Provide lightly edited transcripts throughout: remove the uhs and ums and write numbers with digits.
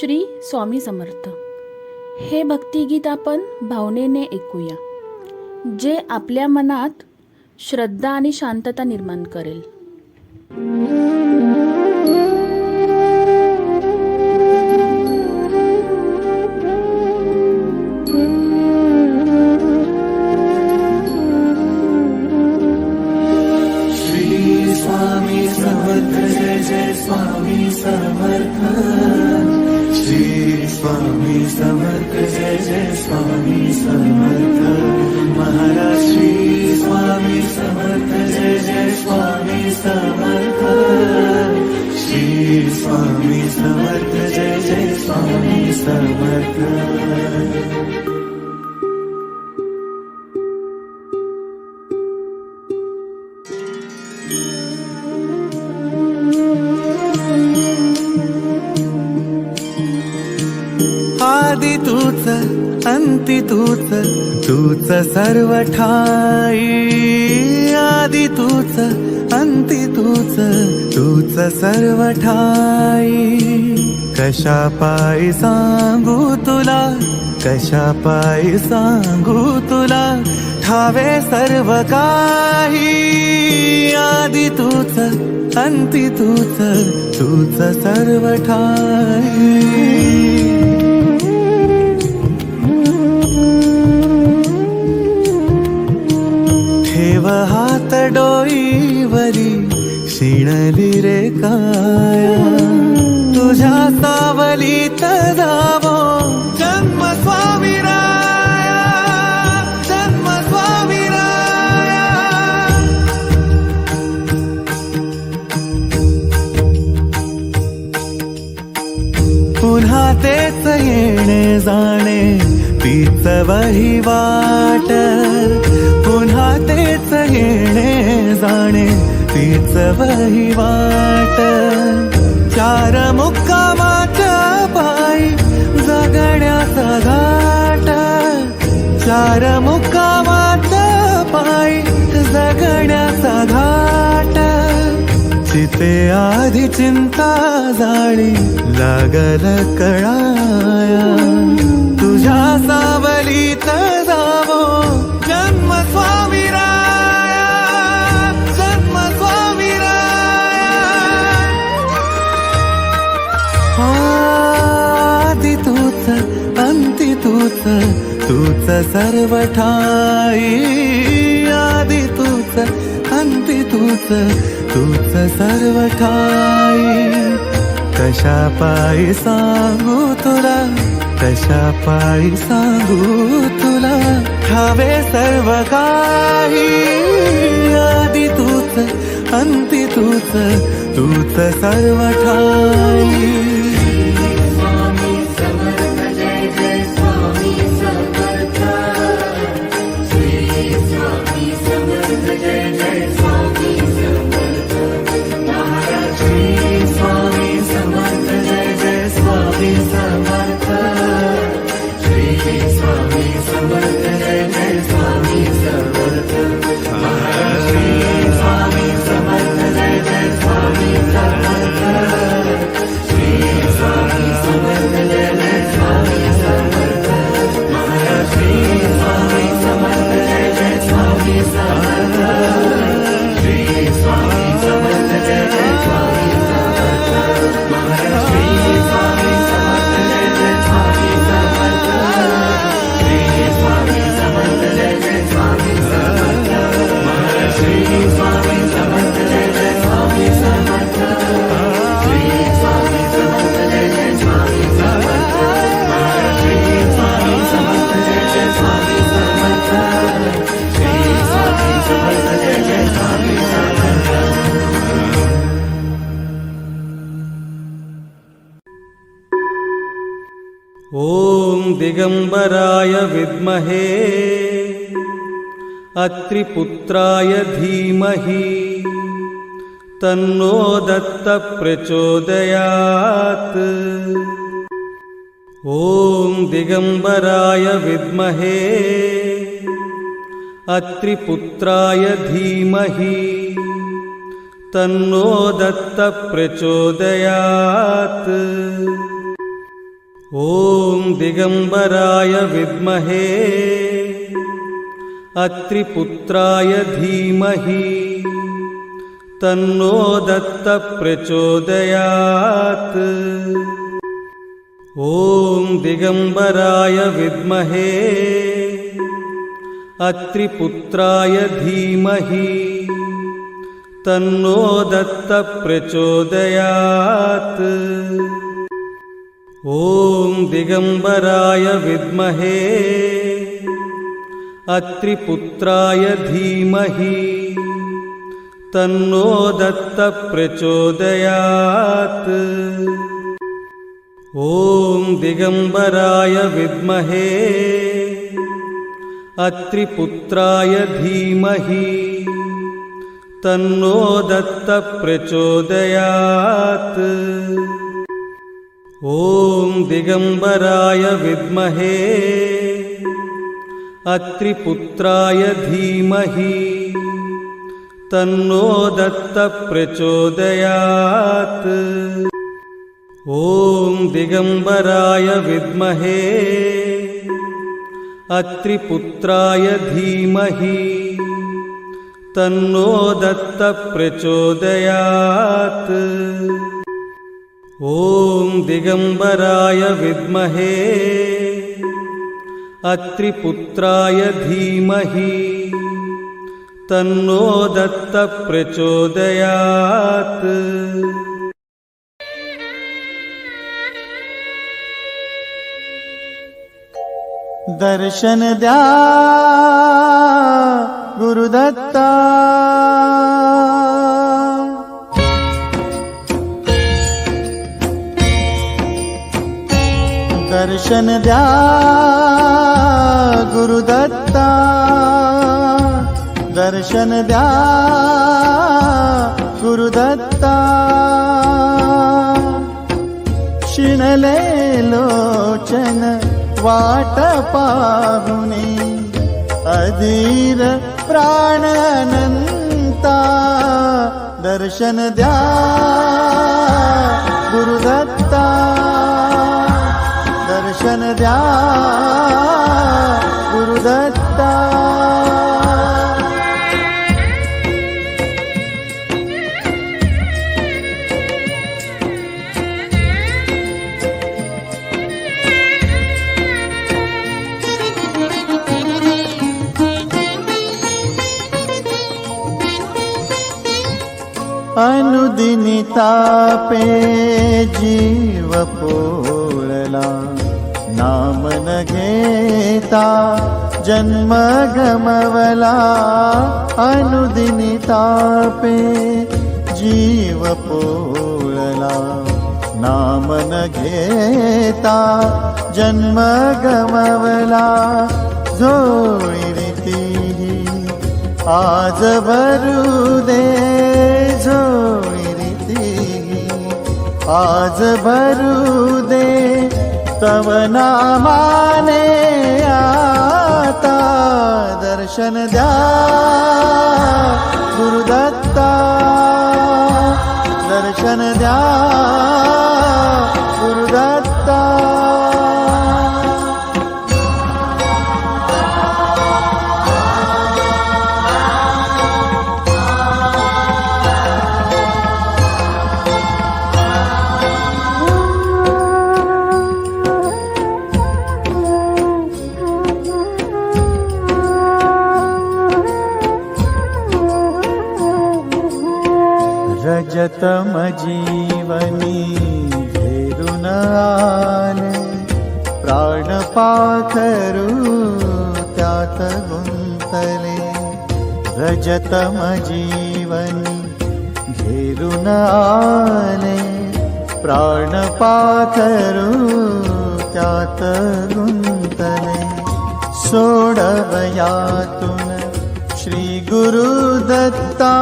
श्री स्वामी समर्थ. हे भक्तिगीत आपण भावनेने ऐकूया, जे आपल्या मनात श्रद्धा आणि शांतता निर्माण करेल. श्री स्वामी समर्थ. जय जय स्वामी समर्थ. श्री स्वामी समर्थ. जय जय स्वामी समर्थ. महाराज श्री स्वामी समर्थ. जय जय स्वामी समर्थ. श्री स्वामी समर्थ. जय जय स्वामी समर्थ. आदि तूच अंती तूच, तूच सर्व ठाई. आदि तूच अंती तूच, तूच सर्व ठाई. कशा पायी सांगू तुला, कशा पायी सांगू तुला, ठावे सर्व काही. आदि तूच अंती तूच, तूच सर्व ठाई. ठेव हात डोईवरी, शिणली रे काया. तुझ्या सावलीत जावो जन्म स्वामीराया, जन्म स्वामीराया. पुन्हा तेच येणे जाणे, तीच वहिवाट. पुन्हा तेच येणे जाणे, तीच वहिवाट. चार मुक्कामाच्या पायी जगण्याचा घाट. चार मुक्कामाच्या पायी जगण्याचा घाट. चिते आधी चिंता जाळी, लागल कळाया. तुझ्या सावलीत जावो जन्म स्वामीराया, जन्म स्वामीराया. आदि तूच अंती तूच, तूच सर्व ठाई. आदि तूच अंती तूच, तूच सर्व ठाई. कशा पायी सांगू तुला, कशा पायी सांगू तुला, ठावे सर्व काही. आदि तूच अंती तूच, तूच सर्व ठाई. ॐ दिगंबराय विद्महे अत्रिपुत्राय धीमहि तन्नो दत्त प्रचोदयात्। ॐ दिगंबराय विद्महे अत्रिपुत्राय धीमहि तन्नो दत्त प्रचोदयात्। ॐ दिगम्बराय विद्महे अत्रिपुत्राय धीमहि तन्नो दत्त प्रचोदयात्। ॐ दिगम्बराय विद्महे अत्रिपुत्राय धीमहि तन्नो दत्त प्रचोदयात्। ॐ दिगम्बराय विद्महे अत्रिपुत्राय धीमहि तन्नो दत्त प्रचोदयात्। ॐ दिगम्बराय विद्महे अत्रिपुत्राय धीमहि तन्नो दत्त प्रचोदयात्। ॐ दिगम्बराय विद्महे अत्रिपुत्राय धीमहि तन्नो दत्त प्रचोदयात्। ॐ दिगम्बराय विद्महे अत्रिपुत्राय धीमहि तन्नो दत्त प्रचोदयात्। ॐ दिगम्बराय विद्महे अत्रिपुत्राय धीमहि तन्नो दत्त प्रचोदयात्। दर्शन द्या गुरुदत्ता, दर्शन द्या गुरुदत्ता, दर्शन द्या गुरुदत्ता। शिणले लोचन वाट पाहुने अधीर प्राणनंता, दर्शन द्या गुरुदत्ता, दर्शन द्या गुरुदत्ता। अनुदिनी तापे जीव पोळला, नाम न घेता जन्म गमवला। अनुदिनी तापे जीव पोळला, नाम न घेता जन्म गमवला। झोळी रीती आज भरू दे, झोळी रीती आज भरू दे, तव नामाने आता। दर्शन द्या गुरुदत्ता, दर्शन द्या गुरुदत्ता। रजतम जीवनी घेरून आले, प्राण पाखरू त्यात गुंतले। रजतम जीवनी घेरून आले, प्राण पाखरू त्यात गुंतले। सोडवयातून श्री गुरुदत्ता,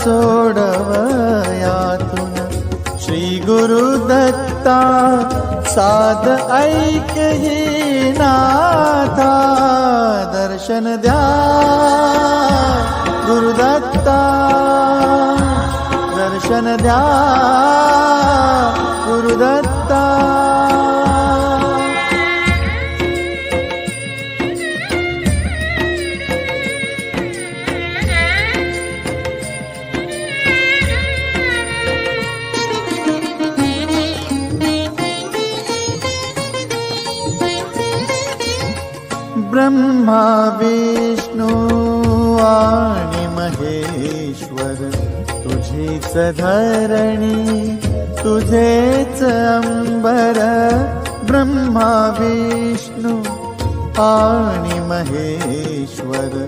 सोडवयातून श्री गुरुदत्ता। साध ऐक ही नाथा, दर्शन द्या गुरुदत्ता, दर्शन द्या गुरुदत्ता. ब्रह्मा विष्णू आणि महेश्वर तुझीच धरणी तुझेच अंबर. ब्रह्मा विष्णू आणि महेश्वर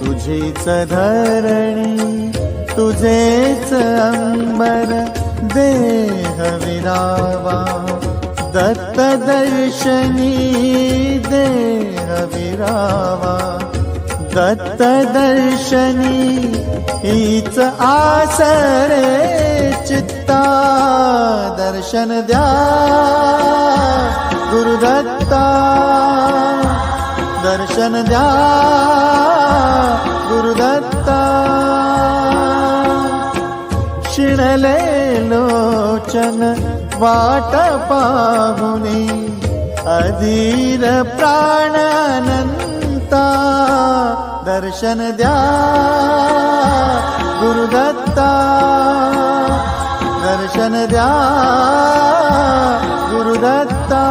तुझीच धरणी तुझेच अंबर. देह विरावा दत्त दर्शनी देह विरावा दत्त दर्शनी. हीच आसरे चित्ता दर्शन द्या गुरुदत्ता. दर्शन द्या गुरुदत्ता. शिणले लोचन वाट पाहुनी अधीर प्राणानंता. दर्शन द्या गुरुदत्ता. दर्शन द्या गुरुदत्ता.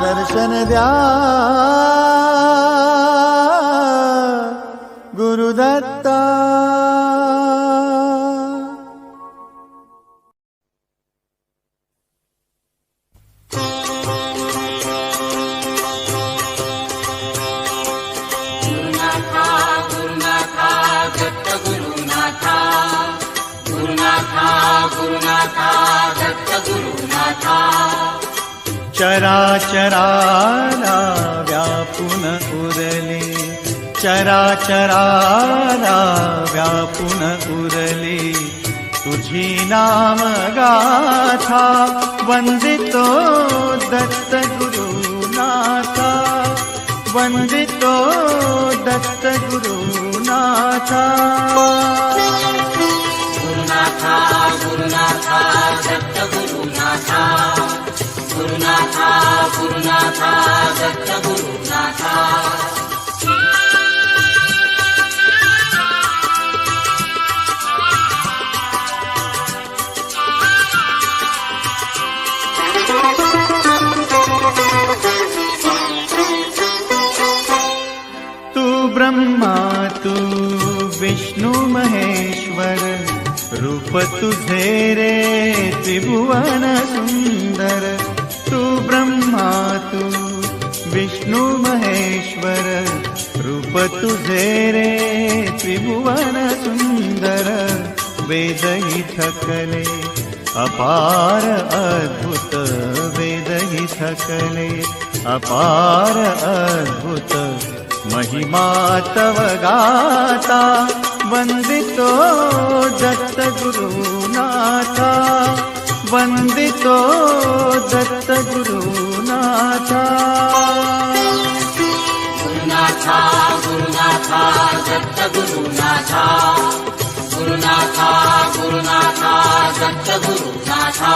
दर्शन द्या गुरुदत्ता. चराचराला व्यापून उरले चराचराला व्यापून उरले तुझी नाम गाथा. वंदितो दत्त गुरुनाथा. वंदितो दत्त गुरुनाथा. गुरुनाथा गुरुनाथा दत्त गुरुनाथा. गुरुनाथा गुरुनाथा दत्त गुरुनाथा. तू ब्रह्मा तू विष्णु महेश्वर रूप तुझे रे त्रिभुवन सुंदर. तू ब्रह्मा तू विष्णु महेश्वर रूप तुझे रे त्रिभुवन सुंदर. वेदही थकले अपार अद्भुत. वेदही थकले अपार अद्भुत. महिमा तव गाता. वंदितो दत्त गुरुनाथा. वंदितो दत्त गुरुनाथा. गुरुनाथा गुरुनाथा दत्त गुरुनाथा. गुरुनाथा गुरुनाथा दत्त गुरुनाथा.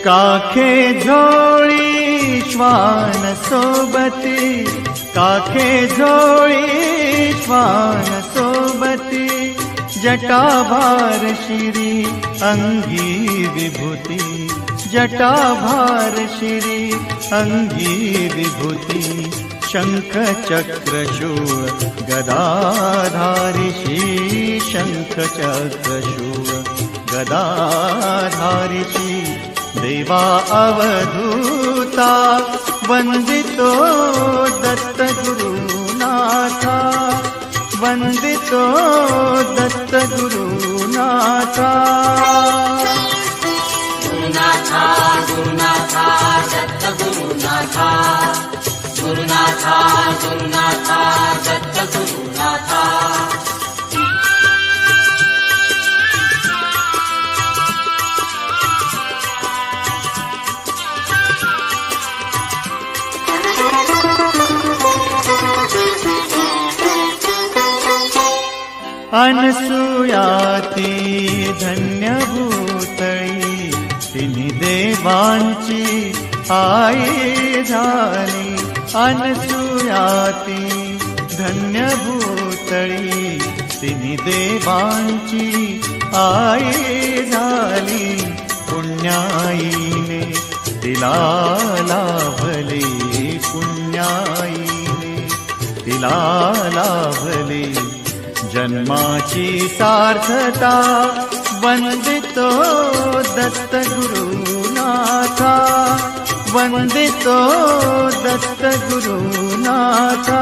काखे झोळी श्वान सोबती. काखे झोळी श्वान सोबती. जटाभार शिरी अंगी विभूती. जटाभार शिरी अंगी विभूती. शंख चक्र शूळ गदाधारिषी. शंख चक्र शूळ गदाधारिषी. देवा अवधूता. वंदितो दत्त गुरुनाथा. वंदितो दत्त गुरुनाथा. गुरुनाथा गुरुनाथा दत्त गुरुनाथा. गुरुनाथा गुरुनाथा गुरुनाथा दत्त गुरुनाथा अनसुयाती धन्यभूतळी तिन्ही देवांची आई झाली. अनसुयाती धन्यभूतळी तिन्ही देवांची आई झाली. पुण्याईने तिला लाभले, पुण्याईने तिला लाभले जन्माची सार्थता. वंदितो दत्त गुरुनाथा, वंदितो दत्त गुरुनाथा.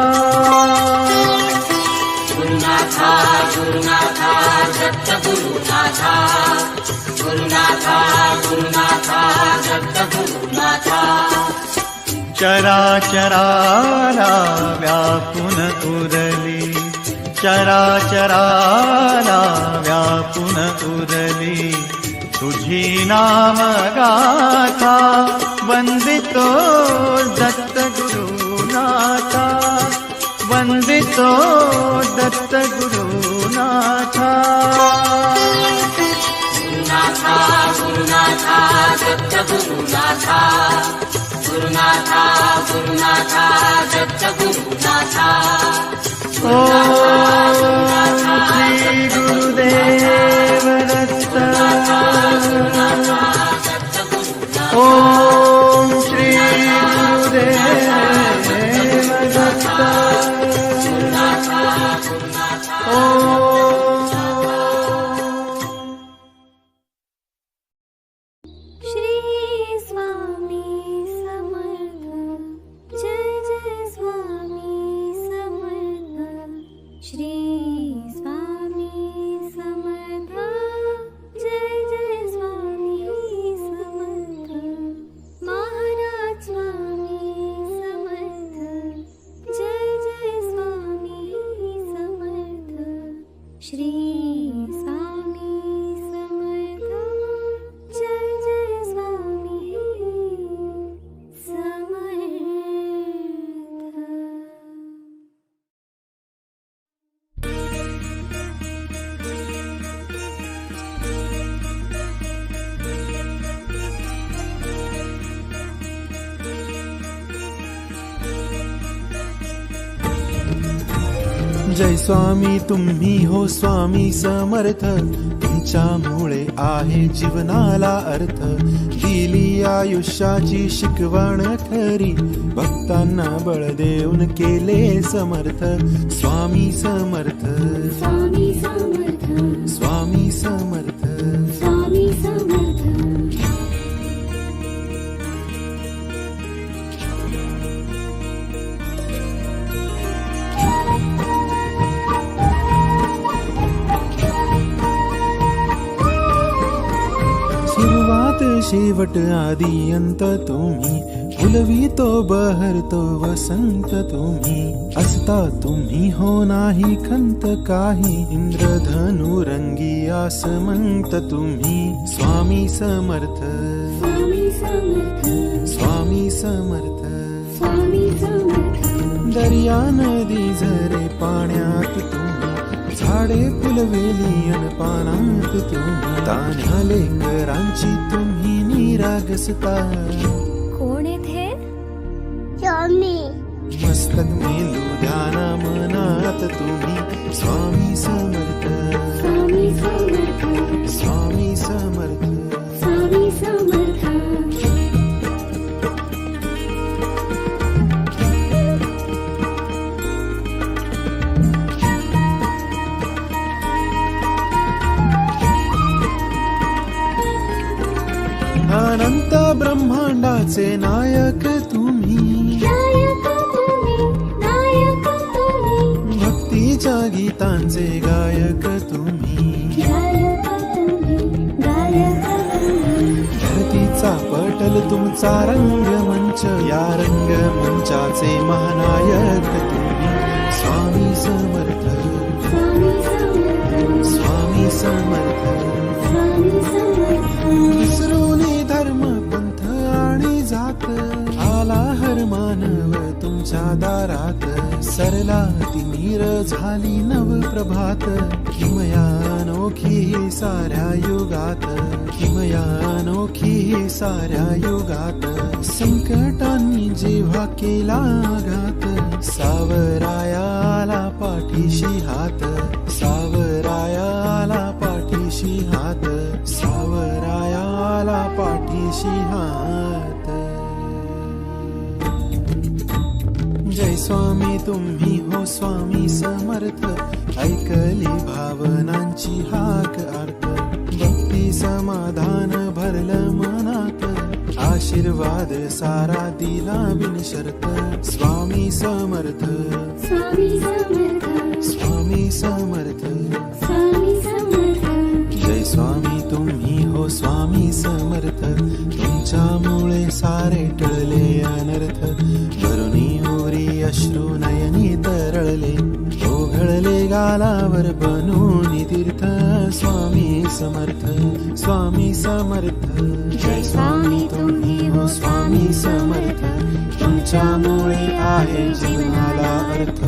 गुरुनाथा गुरुनाथा दत्त गुरुनाथा गुरुनाथा गुरुनाथा दत्त गुरुनाथा. चराचराला व्यापून उरली, चराचराला व्यापून उरली तुझी नामगाथा. वंदितो दत्त गुरुनाथा, वंदितो दत्त गुरुनाथा. गुरुनाथा गुरुनाथा दत्त गुरुनाथा गुरुनाथा गुरुनाथा दत्त गुरुनाथा. ओम श्री गुरुदेव दत्त, ओम श्री गुरुदेव दत्त. श्री स्वामी समर्थ, जय जय स्वामी समर्थ. श्री स्वामी समर्थ, जय जय स्वामी समर्थ. महाराज स्वामी समर्थ, जय जय स्वामी समर्थ. श्री स्वामी समर्थ, जय जय स्वामी समर्थ. जय स्वामी तुम्ही हो स्वामी समर्थ, तुमच्यामुळे आहे जीवनाला अर्थ. दिली आयुष्याची शिकवण खरी, भक्तांना बळ देऊन केले समर्थ. स्वामी समर्थ, स्वामी समर्थ, स्वामी समर्थ. स्वामी समर्थ. सुरुवात शेवट आदि अंत तुम्ही, फुलवितो बहरतो वसंत तुम्ही. असता तुम्ही हो नाही खंत काही, इंद्रधनु रंगी आसमंत तुम्ही. स्वामी समर्थ, स्वामी समर्थ, स्वामी समर्थ. स्वामी समर्थ. दर्या नदी झरे पाण्यात तुम्ही, झाडे फुलवेली अन पानात तुम्ही. तान्ह्या लेकरांची तुम्ही निरागसता. कोण येथे? स्वामी. मस्तक मेलू ध्याना मनात तुम्ही. स्वामी समर्थ, स्वामी समर्थ, स्वामी समर्थ. स्वामी समर्थ. अनंत ब्रह्मांडाचे नायक तुम्ही, नायक तुम्ही, नायक तुम्ही. भक्तीच्या गीतांचे गायक तुम्ही. गायक तुम्ही, गायक तुम्ही. धरतीचा पट विठ्ठल तुमचा रंगमंच, या रंगमंचाचे महानायक तुम्ही. स्वामी समर्थ, स्वामी समर्थ, स्वामी समर्थ. स्वामी समर्थ. विसरून धर्म पंथ आणि जात, आला हर मानव तुमच्या दारात. सरला ती नीर झाली नव प्रभात, किमया अनोखी साऱ्या युगात, किमया अनोखी साऱ्या युगात. संकटांनी जेव्हा केला आघात, सावरायाला पाठीशी हात, सावरायाला पाठीशी हात, सावरायाला पाठीशी हात. जय स्वामी तुम्ही हो स्वामी समर्थ, ऐकली भावनांची हाक अर्थ. भक्ती समाधान भरलं मनात, आशीर्वाद सारा दिला बिनशर्त. स्वामी समर्थ, स्वामी समर्थ, स्वामी समर्थ. स्वामी समर्थ. जय स्वामी तुम्ही हो स्वामी समर्थ, तुमच्यामुळे सारे टळले अनर्थ. करुणी ओरी अश्रू नयनी तरळले, ओघळले गालावर बनून तीर्थ. स्वामी समर्थ, स्वामी समर्थ. जय स्वामी तुम्ही हो स्वामी समर्थ, तुमच्यामुळे आहे जीवनाला अर्थ.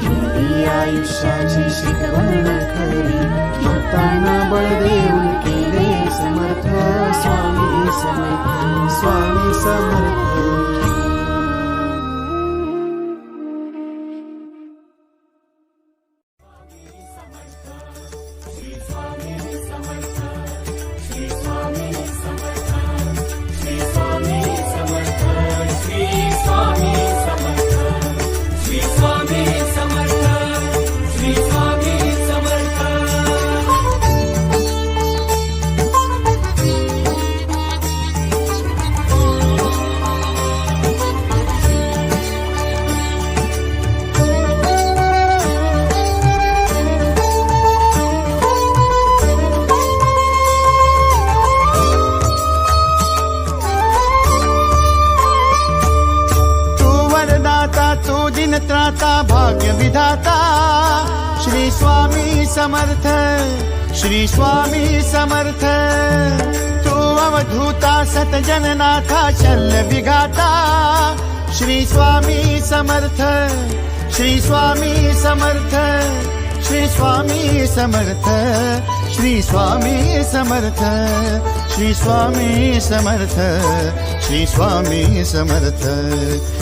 ही आयुष्याची शिकवण खरी, भक्तांना बळ देऊन केले समर्थ. स्वामी समर्थ, स्वामी समर्थ. त्राता भाग्य विधाता. श्री स्वामी समर्थ, श्री स्वामी समर्थ. तू अवधूता सतजननाथा शल्य विघाता. श्री स्वामी समर्थ, श्री स्वामी समर्थ. श्री स्वामी समर्थ, श्री स्वामी समर्थ. श्री स्वामी समर्थ, श्री स्वामी समर्थ.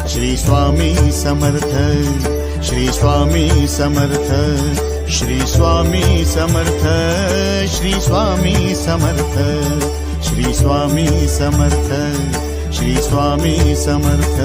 श्री स्वामी समर्थ, श्री स्वामी समर्थ. श्री स्वामी समर्थ, श्री स्वामी समर्थ. श्री स्वामी समर्थ, श्री स्वामी समर्थ.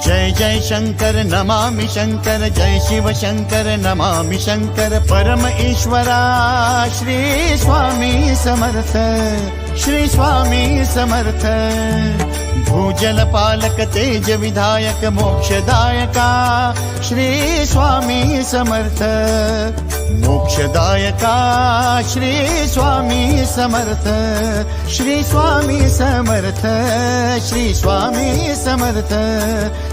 जय जय शंकर नमामि शंकर. जय शिव शंकर नमामि शंकर. परम ईश्वरा श्री स्वामी समर्थ. श्री स्वामी समर्थ. भूजल पालक तेज विधायक मोक्षदायका. श्री स्वामी समर्थ. मोक्षदायका श्री स्वामी समर्थ. श्री स्वामी समर्थ. श्री स्वामी समर्थ.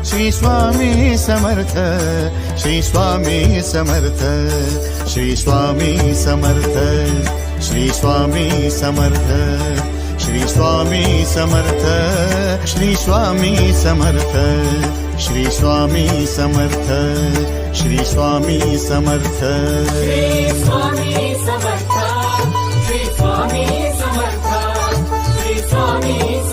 श्री स्वामी समर्थ. श्री स्वामी समर्थ. श्री स्वामी समर्थ. श्री स्वामी समर्थ. श्री स्वामी समर्थ. श्री स्वामी समर्थ. श्री स्वामी समर्थ. श्री स्वामी समर्थ. श्री स्वामी समर्थ. श्री स्वामी समर्थ. श्री स्वामी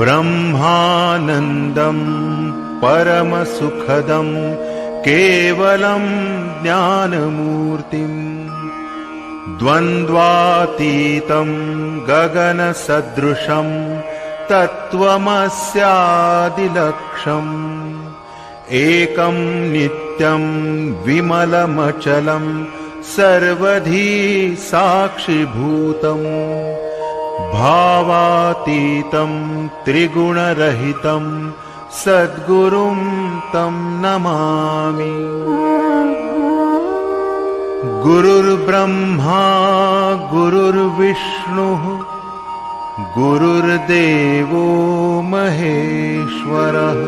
ब्रह्मानन्दं परमसुखदं केवलं ज्ञानमूर्तिम् द्वन्द्वातीतं गगनसदृशं तत्त्वमस्यादिलक्ष्यम् एकं नित्यं विमलमचलं सर्वधी साक्षिभूतम् भावातीतं त्रिगुणरहितं सद्गुरुं तं नमामि। गुरुर्ब्रह्मा गुरुर्विष्णुः गुरुर्देवो महेश्वरः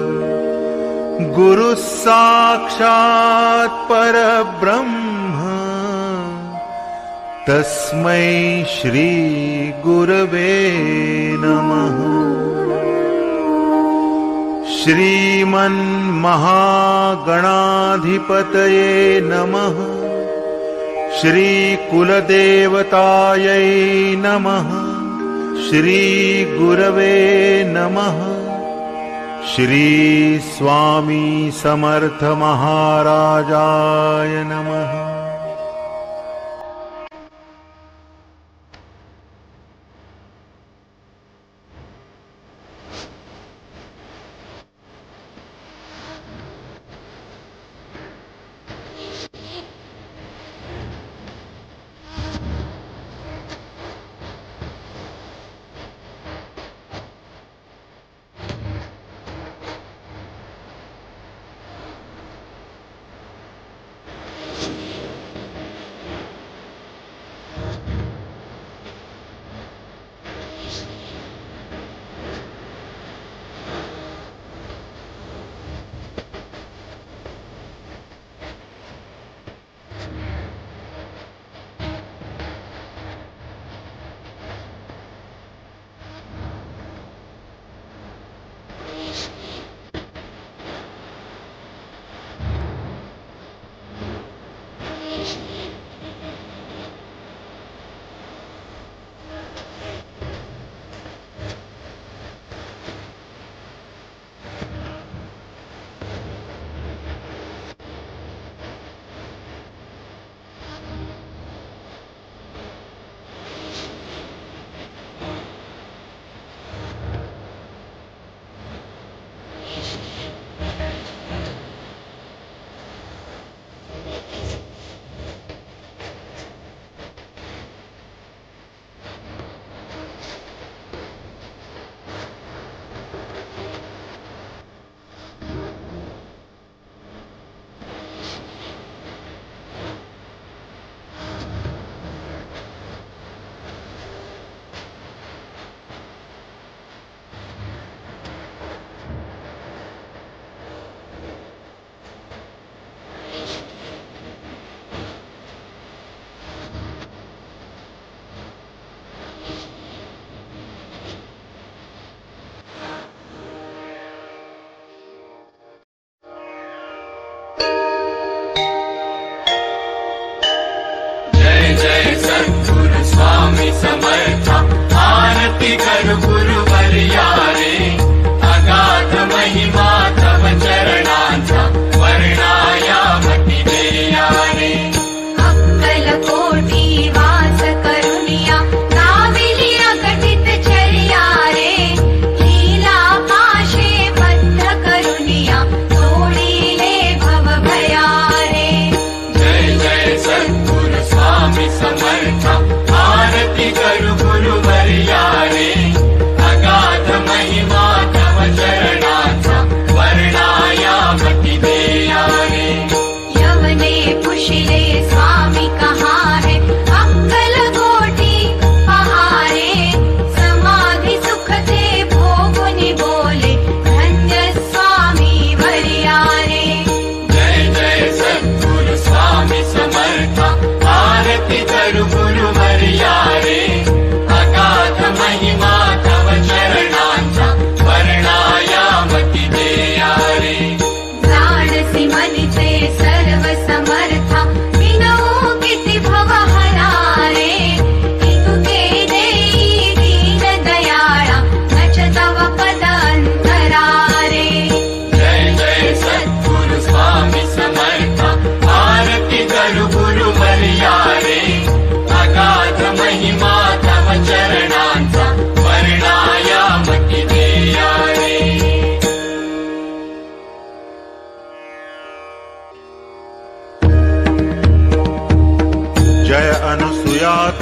गुरुः साक्षात् परब्रह्म तस्मै श्री गुरवे नमः। श्रीमन्महागणाधिपतये नमः। श्रीकुलदेवतायै नमः। श्रीगुरवे नमः। श्री स्वामी समर्थ महाराजाय नमः। गुरुवर्या रे अगाध महिमा तव चरणाचा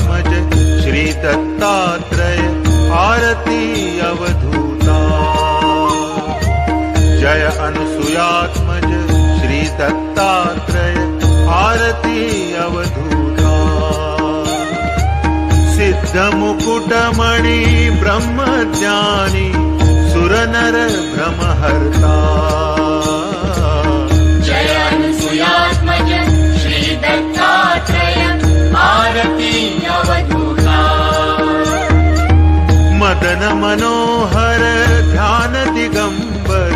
अनुसुयात्मज श्री दत्तात्रय आरती अवधूता जय अनुसुयात्मज श्री दत्तात्रय आरती अवधूता सिद्ध मुकुटमणि ब्रह्मज्ञानी सुरनर भ्रमहर्ता जय अनुसुयात्मज श्री दत्तात्रय आरती अवधूता मदन मनोहर ध्यान दिगंबर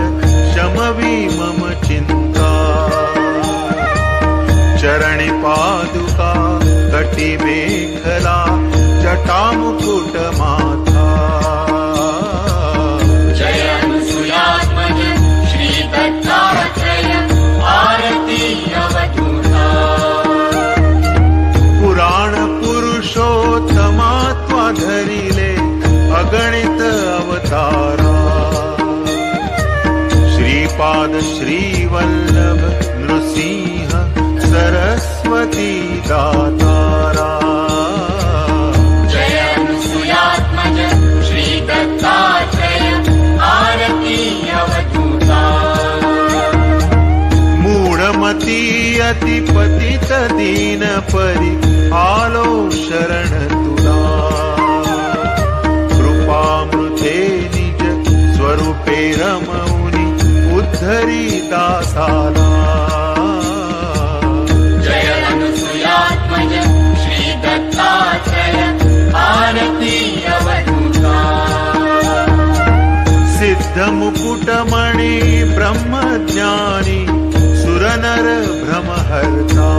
शमवी मम चिंता चरणी पादुका कटी मेखला जटा मुकुट माथा जय अनुसुयात्मज श्री दत्तात्रय आरती अवधूता पुराण पुरुषोत्तमात्वा धरिले अगणित अवतारा श्रीपाद श्रीवल्लभ नृसिंह सरस्वती दातारा जय अनुसुयात्मज श्री दत्तात्रय आरती अवधूता मूढमती अति पतित दीन परी आलो शरण तुला कृपामृते निज स्वरूपे रमौनी उद्धरी दासाला जय अनुसुयात्मज श्री दत्तात्रय आरती अवधूता सिद्ध मुकुटमणि ब्रह्मज्ञानी सुरनर भ्रमहर्ता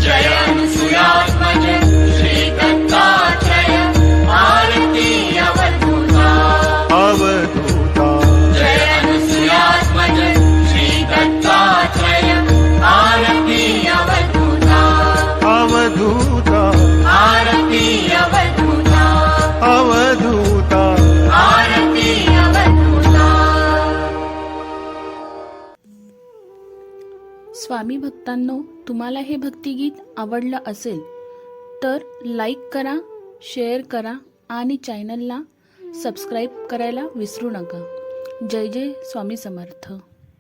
जय अनुसुयात्मज श्री दत्तात्रय आरती अवधूता अवधूता जय अनुसुयात्मज श्री दत्तात्रय आरती अवधूता अवधूता आरती अवधूता अवधूता आरती अवधूता स्वामी भक्तांनो, तुम्हाला हे भक्तिगीत आवडलं असेल तर लाईक करा, शेअर करा आणि चॅनलला सबस्क्राईब करायला विसरू नका. जय जय स्वामी समर्थ.